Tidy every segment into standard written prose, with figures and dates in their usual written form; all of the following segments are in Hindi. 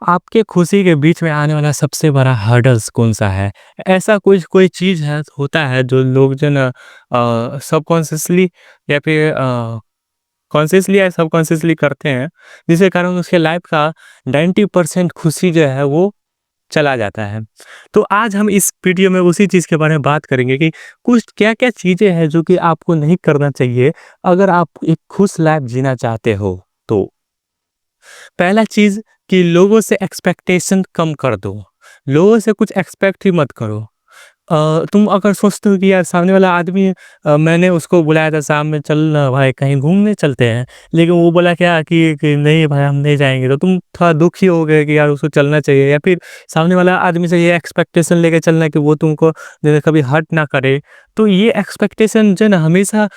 आपके खुशी के बीच में आने वाला सबसे बड़ा हर्डल्स कौन-सा है? ऐसा कोई चीज़ है होता है जो लोग जो है ना सबकॉन्शियसली या फिर कॉन्शियसली या सबकॉन्शियसली करते हैं, जिसके कारण उसके लाइफ का 90% खुशी जो है वो चला जाता है। तो आज हम इस वीडियो में उसी चीज़ के बारे में बात करेंगे कि कुछ क्या-क्या चीज़ें हैं जो कि आपको नहीं करना चाहिए अगर आप एक खुश लाइफ जीना चाहते हो तो? पहला चीज़ कि लोगों से एक्सपेक्टेशन कम कर दो। लोगों से कुछ एक्सपेक्ट ही मत करो। तुम अगर सोचते हो कि यार सामने वाला आदमी मैंने उसको बुलाया था शाम में चल ना भाई कहीं घूमने चलते हैं। लेकिन वो बोला क्या कि नहीं भाई हम नहीं जाएँगे। तो तुम थोड़ा दुखी हो गए कि यार उसको चलना चाहिए या फिर सामने वाला आदमी से ये एक्सपेक्टेशन लेके चलना कि वो तुमको जैसे कभी हर्ट ना करे। तो ये एक्सपेक्टेशन जो है ना हमेशा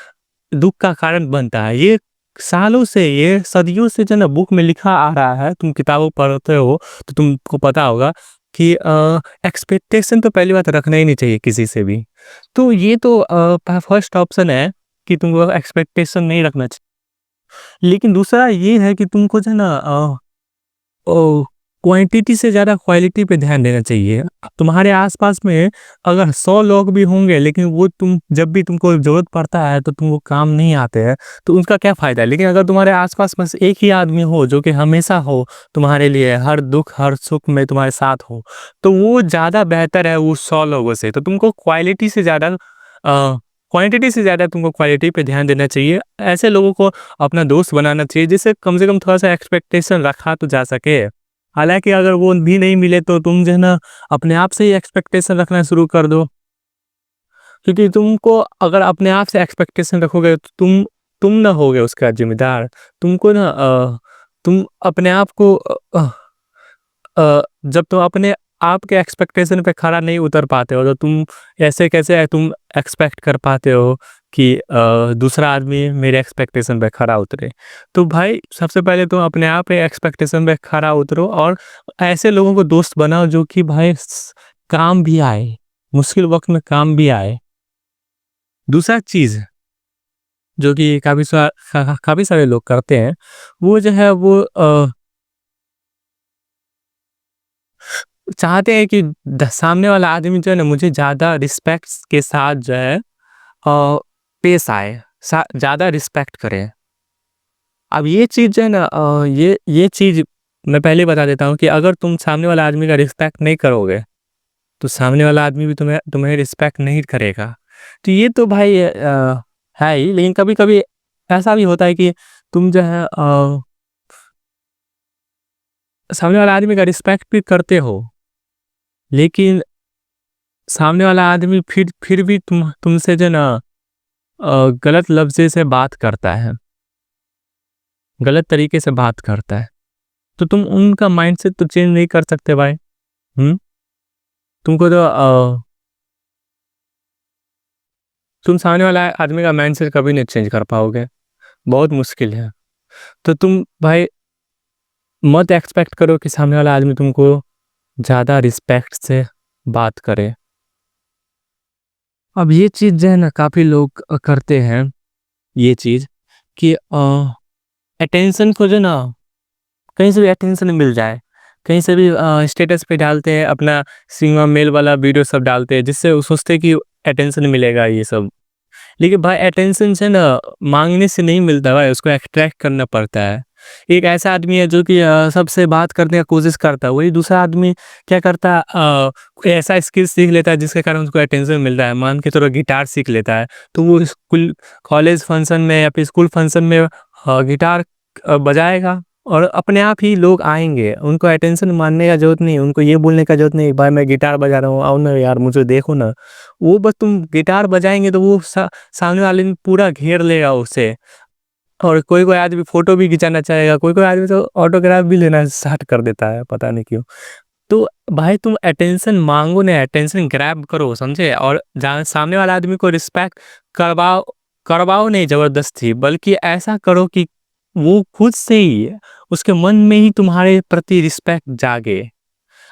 दुःख का कारण बनता है। ये सालों से, ये सदियों से जो है ना बुक में लिखा आ रहा है, तुम किताबों पढ़ते हो तो तुमको पता होगा कि एक्सपेक्टेशन तो पहली बात रखना ही नहीं चाहिए किसी से भी। तो ये तो फर्स्ट ऑप्शन है कि तुमको एक्सपेक्टेशन नहीं रखना चाहिए। लेकिन दूसरा ये है कि तुमको जो है ना क्वांटिटी से ज़्यादा क्वालिटी पे ध्यान देना चाहिए। तुम्हारे आस-पास में अगर 100 लोग भी होंगे लेकिन वो तुम जब भी तुमको ज़रूरत पड़ता है तो तुम वो काम नहीं आते हैं, तो उनका क्या फ़ायदा है? लेकिन अगर तुम्हारे आस-पास बस एक ही आदमी हो जो कि हमेशा हो तुम्हारे लिए, हर दुःख, हर सुख में तुम्हारे साथ हो, तो वो ज़्यादा बेहतर है उस 100 लोगों से। तो तुमको क्वांटिटी से ज़्यादा तुमको क्वालिटी पे ध्यान देना चाहिए। ऐसे लोगों को अपना दोस्त बनाना चाहिए जिससे कम से कम थोड़ा-सा एक्सपेक्टेशन रखा तो जा सके। हालाँकि अगर वो भी नहीं मिले तो तुम जो है ना अपने आप से ही एक्सपेक्टेशन रखना शुरू कर दो। क्योंकि तुमको अगर अपने आप से एक्सपेक्टेशन रखोगे तो तुम ना होगे उसका ज़िम्मेदार। तुमको ना तुम अपने आप को जब तुम अपने आप के एक्सपेक्टेशन पे खरा नहीं उतर पाते हो तो तुम ऐसे कैसे तुम एक्सपेक्ट कर पाते हो कि दूसरा आदमी मेरे एक्सपेक्टेशन पे खरा उतरे। तो भाई सबसे पहले तो अपने आप पे एक्सपेक्टेशन पे खरा उतरो और ऐसे लोगों को दोस्त बनाओ जो कि भाई काम भी आए, मुश्किल वक्त में काम भी आए। दूसरा चीज जो कि काफी सारे लोग करते हैं वो जो है वो चाहते हैं कि सामने वाला आदमी जो है ना मुझे ज़्यादा रिस्पेक्ट के साथ जो है पेश आए, ज़्यादा रिस्पेक्ट करे। अब ये चीज़ जो है ना ये चीज़ मैं पहले ही बता देता हूँ कि अगर तुम सामने वाला आदमी का रिस्पेक्ट नहीं करोगे तो सामने वाला आदमी भी तुम्हें तुम्हें रिस्पेक्ट नहीं करेगा। तो ये तो भाई है ही, लेकिन कभी कभी ऐसा भी होता है कि तुम जो है सामने वाला आदमी का रिस्पेक्ट भी करते हो, लेकिन सामने वाला आदमी फिर भी तुमसे जो है ना गलत लफ्ज़े से बात करता है, गलत तरीके से बात करता है, तो तुम उनका माइंडसेट तो चेंज नहीं कर सकते भाई। हुँ? तुमको तो तुम सामने वाला आदमी का माइंडसेट कभी नहीं चेंज कर पाओगे, बहुत मुश्किल है। तो तुम भाई मत एक्सपेक्ट करो कि सामने वाला आदमी तुमको ज़्यादा रिस्पेक्ट से बात करे। अब ये चीज़ जो है ना काफ़ी लोग करते हैं ये चीज़ कि अटेंशन को जो ना कहीं से भी अटेंशन मिल जाए, कहीं से भी स्टेटस पे डालते हैं अपना सिनेमा मेल वाला वीडियो सब डालते हैं जिससे वो सोचते हैं कि अटेंशन मिलेगा ये सब। लेकिन भाई अटेंशन से ना माँगने से नहीं मिलता भाई, उसको एक्सट्रैक्ट करना पड़ता है। एक ऐसा आदमी है जो कि सबसे बात करने का कोशिश करता है, वही दूसरा आदमी क्या करता है कोई ऐसा स्किल सीख लेता है जिसके कारण उसको अटेंशन मिल रहा है। मान के चलो गिटार सीख लेता है, तो वो स्कूल कॉलेज फंक्शन में या फिर स्कूल फंक्शन में गिटार बजाएगा और अपने आप ही लोग आएँगे। उनको अटेंशन माँगने का ज़रूरत नहीं है, उनको ये बोलने का ज़रूरत नहीं, भाई मैं गिटार बजा रहा हूँ, आओ ना यार मुझे देखो ना। वो बस तुम गिटार बजाएँगे तो वो सामने वाले ने पूरा घेर लेगा उसे। और कोई-कोई आदमी फ़ोटो भी खिंचाना चाहेगा, कोई-कोई आदमी तो ऑटोग्राफ भी लेना स्टार्ट कर देता है, पता नहीं क्यों। तो भाई तुम अटेंशन माँगो नहीं, अटेंशन ग्रैब करो, समझे? और जहाँ सामने वाला आदमी को रिस्पेक्ट करवाओ करवाओ नहीं ज़बरदस्ती, बल्कि ऐसा करो कि वो खुद से ही उसके मन में ही तुम्हारे प्रति रिस्पेक्ट जागे।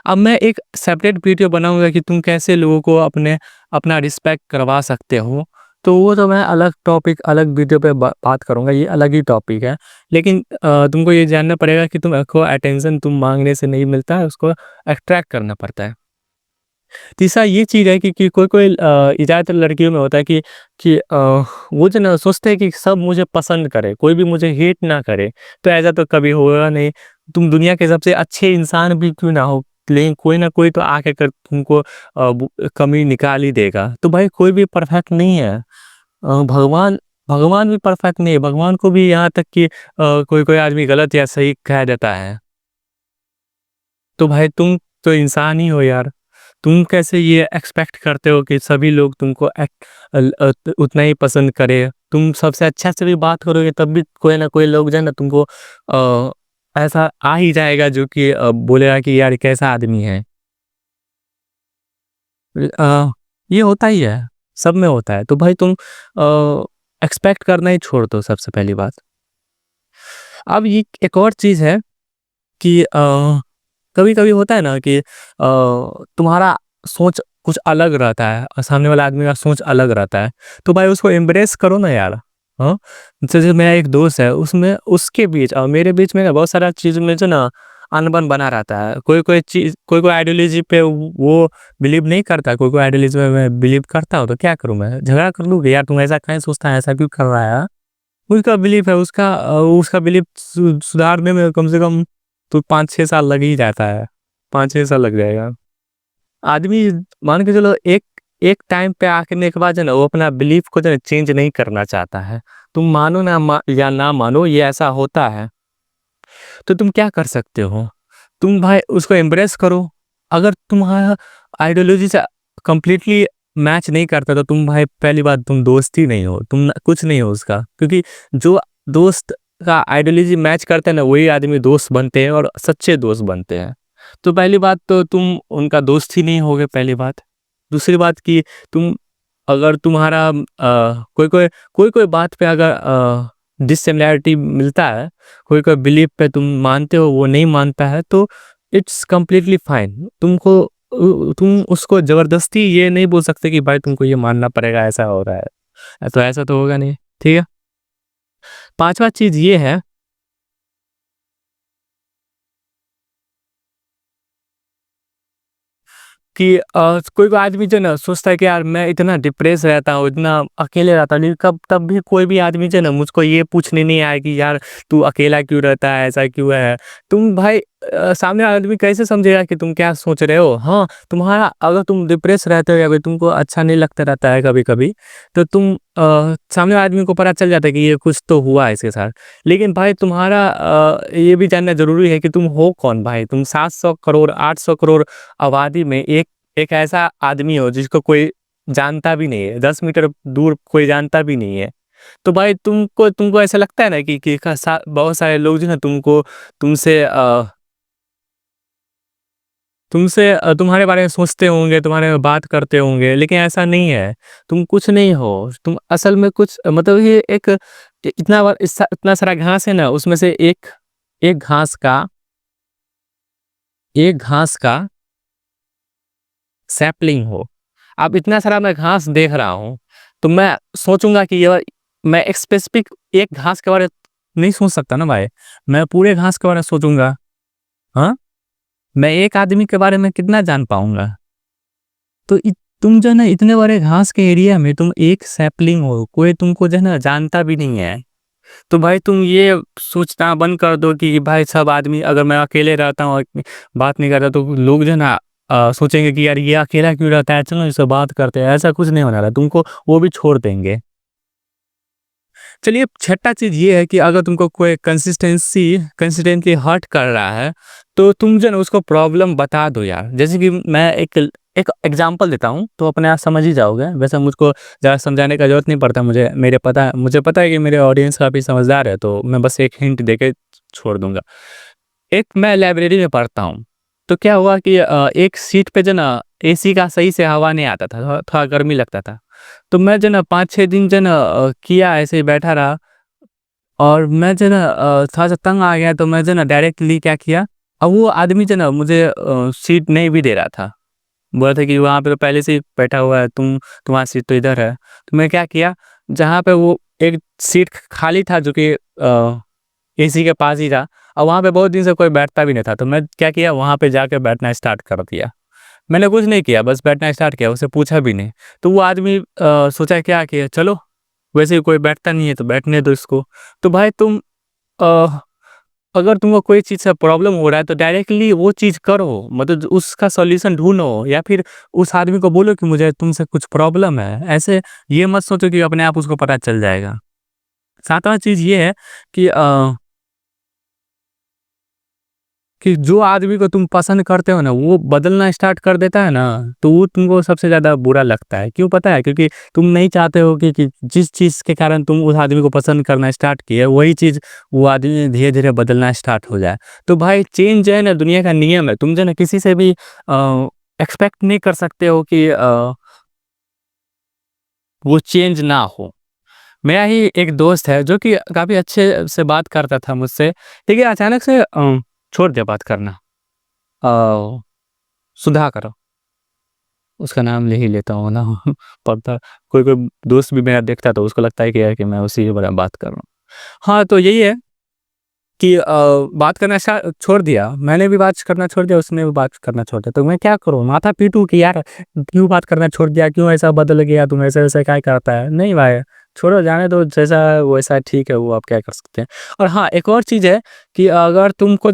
अब मैं एक सेपरेट वीडियो बनाऊँगा कि तुम कैसे लोगों को अपना रिस्पेक्ट करवा सकते हो। तो वो तो मैं अलग टॉपिक, अलग वीडियो पे बात करूँगा, ये अलग ही टॉपिक है। लेकिन तुमको ये जानना पड़ेगा कि तुमको अटेंशन तुम माँगने से नहीं मिलता है, उसको अट्रैक्ट करना पड़ता है। तीसरा ये चीज़ है कि कोई-कोई ज़्यादातर लड़कियों में होता है कि वो जो ना सोचते हैं कि सब मुझे पसंद करे, कोई भी मुझे हेट ना करे, तो ऐसा तो कभी होगा नहीं। तुम दुनिया के सबसे अच्छे इंसान भी क्यों ना हो, लेकिन कोई ना कोई तो आके कर तुमको कमी निकाल ही देगा। तो भाई कोई भी परफेक्ट नहीं है। भगवान भगवान भी परफेक्ट नहीं है, भगवान को भी यहाँ तक कि कोई-कोई आदमी गलत या सही कह देता है। तो भाई तुम तो इंसान ही हो यार। तुम कैसे ये एक्सपेक्ट करते हो कि सभी लोग तुमको उतना ही पसंद करें? तुम सबसे अच्छा से भी बात करोगे तब भी कोई ना कोई लोग जो है ना तुमको ऐसा आ ही जाएगा जो कि बोलेगा कि यार ये कैसा आदमी है। ये होता ही है, सब में होता है। तो भाई तुम एक्सपेक्ट करना ही छोड़ दो सबसे पहली बात। अब ये एक और चीज़ है कि कभी-कभी होता है ना कि तुम्हारा सोच कुछ अलग रहता है और सामने वाला आदमी का सोच अलग रहता है, तो भाई उसको एम्ब्रेस करो ना यार। हाँ? जैसे मेरा एक दोस्त है, उसमें उसके बीच और मेरे बीच में ना बहुत सारा चीज़ में जो ना अनबन बना रहता है। कोई-कोई चीज़, कोई-कोई आइडियोलॉजी पे वो बिलीव नहीं करता, कोई-कोई आइडियोलॉजी में मैं बिलीव करता हूँ, तो क्या करूँ मैं? झगड़ा कर लूँ कि यार तुम ऐसा काहे सोचता है, ऐसा क्यों कर रहा है? हाँ? उसका बिलीफ है, उसका बिलीफ सुधारने में कम से कम तो 5-6 साल लग ही जाता है। 5-6 साल लग जाएगा। आदमी मान के चलो एक एक टाइम पे आने के बाद जो है ना वो अपना बिलीफ को जो है चेंज नहीं करना चाहता है। तुम मानो ना या ना मानो, ये ऐसा होता है। तो तुम क्या कर सकते हो? तुम भाई उसको एम्ब्रेस करो। अगर तुम्हारा आइडियोलॉजी से कंप्लीटली मैच नहीं करता तो तुम भाई पहली बात तुम दोस्त ही नहीं हो, कुछ नहीं हो उसका। क्योंकि जो दोस्त का आइडियोलॉजी मैच करता है ना वही आदमी दोस्त बनते हैं और सच्चे दोस्त बनते हैं। तो पहली बात तो तुम उनका दोस्त ही नहीं होगे पहली बात। दूसरी बात कि तुम अगर तुम्हारा कोई-कोई बात पे अगर डिसिमिलैरिटी मिलता है, कोई-कोई बिलीफ पे तुम मानते हो वो नहीं मानता है, तो इट्स कंप्लीटली फाइन। तुम उसको ज़बरदस्ती ये नहीं बोल सकते कि भाई तुमको ये मानना पड़ेगा, ऐसा हो रहा है। तो ऐसा तो होगा नहीं, ठीक है? 5वाँ चीज़ ये है कि कोई आदमी जो है ना सोचता है कि यार मैं इतना डिप्रेस रहता हूँ, इतना अकेले रहता हूँ, लेकिन कब तब भी कोई भी आदमी जो है ना मुझको ये पूछने नहीं आया कि यार तू अकेला क्यों रहता है, ऐसा क्यों है? तुम भाई सामने वाला आदमी कैसे समझेगा कि तुम क्या सोच रहे हो? हाँ, तुम्हारा अगर तुम डिप्रेस रहते हो या फिर तुमको अच्छा नहीं लगता रहता है कभी-कभी, तो तुम सामने वाले आदमी को पता चल जाता है कि ये कुछ तो हुआ है इसके साथ। लेकिन भाई तुम्हारा ये भी जानना ज़रूरी है कि तुम हो कौन भाई? तुम 700 करोड़, 800 करोड़ आबादी में एक ऐसा आदमी हो जिसको कोई जानता भी नहीं है, 10 मीटर दूर कोई जानता भी नहीं है। तो भाई तुमको ऐसा लगता है ना कि बहुत सारे लोग जो है तुमको तुमसे तुम्हारे बारे में सोचते होंगे, तुम्हारे में बात करते होंगे, लेकिन ऐसा नहीं है। तुम कुछ नहीं हो, तुम असल में कुछ मतलब ये एक इतना सारा घास है ना, उसमें से एक घास का एक घास का सैपलिंग हो। अब इतना सारा मैं घास देख रहा हूँ, तो मैं सोचूँगा कि ये मैं एक स्पेसिफिक एक घास के बारे में नहीं सोच सकता ना भाई। मैं पूरे घास के बारे में सोचूँगा, हाँ? मैं एक आदमी के बारे में कितना जान पाऊँगा? तो तुम जो है ना इतने बड़े घास के एरिया में तुम एक सैपलिंग हो, कोई तुमको जो है ना जानता भी नहीं है। तो भाई तुम ये सोचना बंद कर दो कि भाई सब आदमी अगर मैं अकेले रहता हूँ और बात नहीं करता तो लोग जो है ना सोचेंगे कि यार ये अकेला क्यों रहता है, चलो इससे बात करते हैं। ऐसा कुछ नहीं होने वाला, तुमको वो भी छोड़ देंगे। चलिए छठा चीज़ ये है कि अगर तुमको कोई कंसिस्टेंटली हर्ट कर रहा है, तो तुम जो है ना उसको प्रॉब्लम बता दो यार। जैसे कि मैं एक एग्ज़ाम्पल देता हूँ, तो अपने आप समझ ही जाओगे। वैसे मुझको ज़्यादा समझाने का ज़रूरत नहीं पड़ता, मुझे पता है कि मेरे ऑडियंस काफ़ी समझदार है, तो मैं बस एक हिंट देके छोड़ दूँगा। एक मैं लाइब्रेरी में पढ़ता हूँ, तो क्या हुआ कि एक सीट पे जो ना एसी का सही से हवा नहीं आता था, थोड़ा थोड़ा गर्मी लगता था। तो मैं जो ना 5-6 दिन जो ना किया ऐसे ही बैठा रहा और मैं जो ना थोड़ा-सा तंग आ गया, तो मैं जो ना डायरेक्टली क्या किया, अब वो आदमी जो ना मुझे सीट नहीं भी दे रहा था। बोला था कि वहाँ पे तो पहले से ही बैठा हुआ है, तुम्हारा सीट तो इधर है। तो मैं क्या किया, जहाँ पे वो एक सीट खाली था जो कि एसी के पास ही था और वहाँ पे बहुत दिन से कोई बैठता भी नहीं था, तो मैं क्या किया वहाँ पे जाके बैठना स्टार्ट कर दिया। मैंने कुछ नहीं किया, बस बैठना स्टार्ट किया, उससे पूछा भी नहीं। तो वो आदमी सोचा क्या कि चलो वैसे ही कोई बैठता नहीं है तो बैठने दो इसको। तो भाई तुम अ, अगर तुमको कोई चीज़ से प्रॉब्लम हो रहा है तो डायरेक्टली वो चीज़ करो, मतलब उसका सॉल्यूशन ढूँढो या फिर उस आदमी को बोलो कि मुझे तुमसे कुछ प्रॉब्लम है। ऐसे ये मत सोचो कि अपने आप उसको पता चल जाएगा। 7वाँ चीज़ ये है कि जो आदमी को तुम पसंद करते हो ना, वो बदलना स्टार्ट कर देता है ना, तो वो तुमको सबसे ज़्यादा बुरा लगता है। क्यों पता है? क्योंकि तुम नहीं चाहते हो कि जिस चीज़ के कारण तुम उस आदमी को पसंद करना स्टार्ट किए, वही चीज़ वो आदमी धीरे-धीरे बदलना स्टार्ट हो जाए। तो भाई चेंज जो है ना दुनिया का नियम है। तुम जो है ना किसी से भी एक्सपेक्ट नहीं कर सकते हो कि वो चेंज ना हो। मेरा ही एक दोस्त है जो कि काफ़ी अच्छे से बात करता था मुझसे, ठीक है? अचानक से छोड़ दिया बात करना। अ सुधाकर, उसका नाम ले ही लेता हूँ ना। पता कोई-कोई दोस्त भी मेरा देखता है तो उसको लगता है कि यार कि मैं उसी के बारे में बात कर रहा हूँ। हाँ, तो यही है कि बात करना छोड़ दिया। मैंने भी बात करना छोड़ दिया, उसने भी बात करना छोड़ दिया। तो मैं क्या करूँ? माथा पीटूँ कि यार क्यों बात करना छोड़ दिया? क्यों ऐसा बदल गया? तुम ऐसे-वैसे क्या करता है? नहीं भाई, छोड़ो जाने दो, जैसा है वैसा ठीक है, वो आप क्या कर सकते हैं। और हाँ, एक और चीज़ है कि अगर तुमको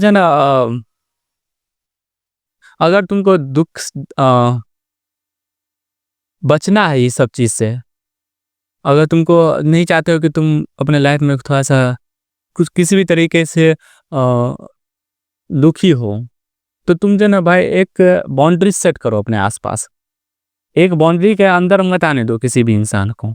बचना है ये सब चीज़ से, अगर तुमको नहीं चाहते हो कि तुम अपने लाइफ में थोड़ा-सा कुछ किसी भी तरीके से दुखी हो, तो तुम जो है ना भाई एक बाउंड्री सेट करो अपने आस-पास। एक बाउंड्री के अंदर मत आने दो किसी भी इंसान को,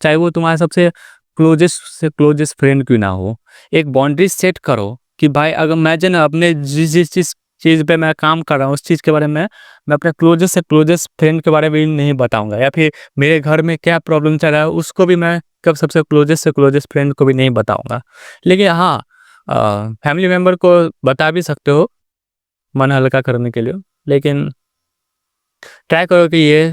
चाहे वो तुम्हारा सबसे क्लोज़ेस्ट से क्लोज़ेस्ट फ्रेंड क्यों ना हो। एक बाउंड्री सेट करो कि भाई अगर मैं जो है ना अपने जिस-जिस चीज़ पे मैं काम कर रहा हूँ, उस चीज़ के बारे में मैं अपने क्लोज़ेस्ट से क्लोज़ेस्ट फ्रेंड के बारे में भी नहीं बताऊँगा, या फिर मेरे घर में क्या प्रॉब्लम चल रहा है, उसको भी मैं कब सबसे क्लोज़ेस्ट से क्लोज़ेस्ट फ्रेंड को भी नहीं बताऊँगा। लेकिन हाँ, फैमिली मेंबर को बता भी सकते हो, मन हल्का करने के लिए। लेकिन ट्राई करो कि ये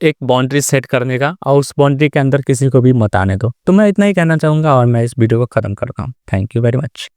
एक बाउंड्री सेट करने का और उस बाउंड्री के अंदर किसी को भी मत आने दो। तो मैं इतना ही कहना चाहूँगा और मैं इस वीडियो को ख़त्म करता हूँ। Thank you very much.